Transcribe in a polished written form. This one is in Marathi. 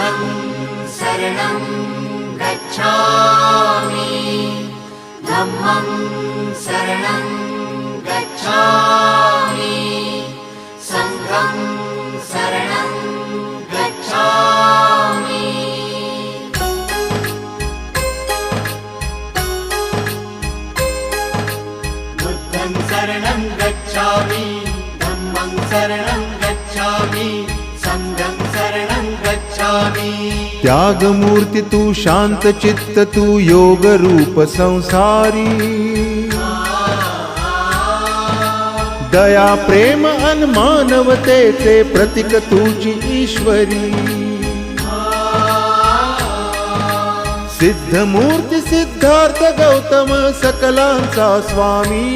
बुद्धं शरणं गच्छामि धम्मं शरणं गच्छामि संघं शरणं गच्छामि बुद्धं शरणं गच्छामि धम्मं शरणं गच्छामि संघं शरणं गच्छामि। त्याग मूर्ति तू शांत चित्त तू योग रूप संसारी दया प्रेम अन मानवतेचे प्रतीक तुझी ईश्वरी सिद्ध मूर्ती सिद्धार्थ गौतम सकलांचा स्वामी